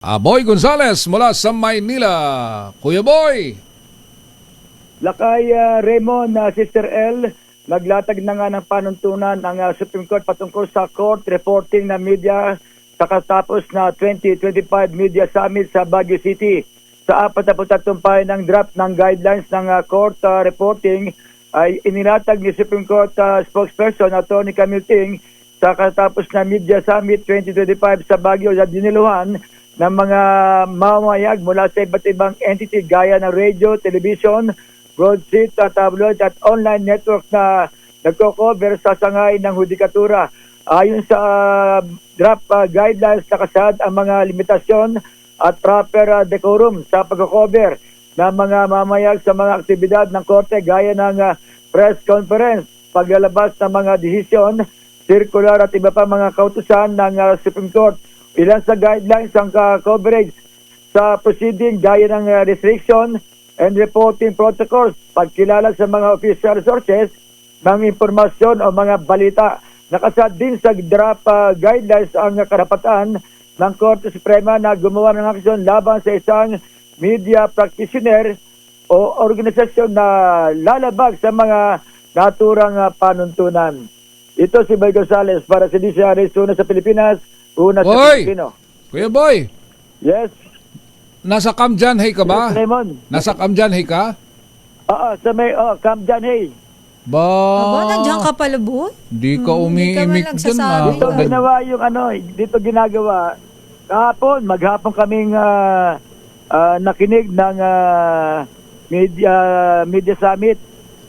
Boy Gonzales mula sa Maynila. Kuya Boy! Lakay Raymond, Sister L, naglatag na nga ng panuntunan ng Supreme Court patungkol sa court reporting na media sa katapos na 2025 Media Summit sa Baguio City. Sa 43 ng draft ng guidelines ng court reporting ay inilatag ni Supreme Court spokesperson Atty. Camille Ting sa katapos na Media Summit 2025 sa Baguio na diniluhan ng mga mamayag mula sa iba't ibang entity gaya ng radio, television, broadsheet, tabloid at online network na nagko-cover sa sangay ng hudikatura. Ayon sa draft guidelines, nakasaad ang mga limitasyon at proper decorum sa pagko-cover ng mga mamayag sa mga aktibidad ng korte gaya ng press conference, paglalabas ng mga desisyon, circular at iba pa mga kautusan ng Supreme Court. Ilan sa guidelines ang coverage sa proceeding gaya ng restriction and reporting protocols, pagkilala sa mga official sources ng impormasyon o mga balita. Nakasad din sa draft guidelines ang karapatan ng Korte Suprema na gumawa ng aksyon laban sa isang media practitioner o organisasyon na lalabag sa mga naturang panuntunan. Ito si Boy Gonzales para sa DCRS Una sa Pilipinas, Una sa Boy! Pilipino. Kuya Boy! Yes. Nasa Kamjanhay ka ba? Yes, Raymond. Nasa Kamjanhay ka? Oo, sa may Camp Janhay. Ba? Aba, nandiyan ka pala, boy? Di ka Hindi ka man umiimik dyan. nagsasabi. Dito ginawa yung dito ginagawa. Kahapon, maghapon kaming nakinig ng media summit.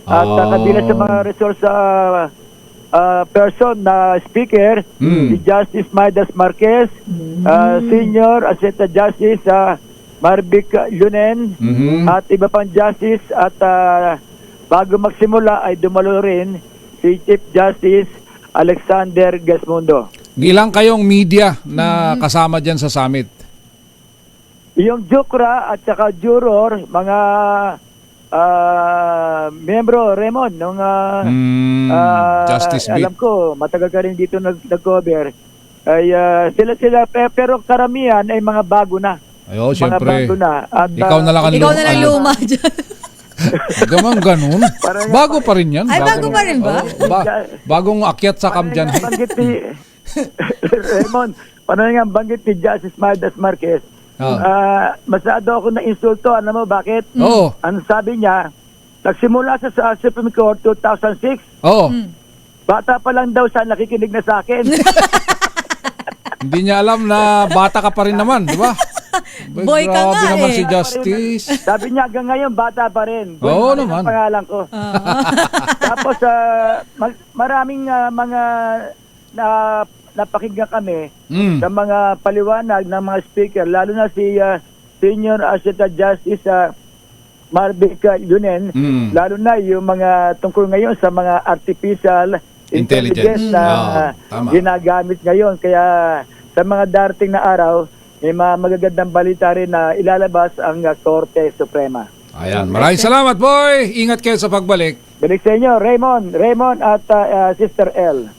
At kabilang sa mga resource person na speaker, si Justice Maidas Marquez, Senior Assistant Justice Marvic Lunen, at iba pang justice. At bago magsimula ay dumalo rin si Chief Justice Alexander Gasmundo. Ilang kayong media na kasama dyan sa summit? Yung Jukra at saka juror, mga membro, Raymond, nung Justice Beat. alam ko, matagal ka rin dito nag-cover. Ay sila pero karamihan ay mga bago na. Ayo, Mga syempre. bago na. At, Ikaw na lang ang Ikaw na lang luma dyan. Gamang ganun. Bago pa rin yan. Ay, bago pa rin ba? Bagong akyat sa Kamjanhay. Banggit ni Raymond, paano nga banggit ni Justice Maidas Marquez? Masyado ako na insulto. Ano mo bakit? Oo. Ang sabi niya, nagsimula sa Supreme Court 2006. Oo. Bata pa lang daw siya nakikinig na sa akin. Hindi niya alam na bata ka pa rin naman, di ba? Boy ka Grabe nga naman eh. si Justice. Sabi niya hanggang ngayon bata pa rin. Oo Ang naman. pangalan ko. Tapos maraming mga napakinggan kami sa mga paliwanag ng mga speaker, lalo na si Senior Assistant Justice Marvic Lunen, lalo na yung mga tungkol ngayon sa mga artificial intelligence na ginagamit ngayon. Kaya sa mga darating na araw, may mga magagandang balita rin na ilalabas ang Korte Suprema. Ayan. Maraming salamat, boy. Ingat kayo sa pagbalik. Balik sa inyo, Raymond at Sister L.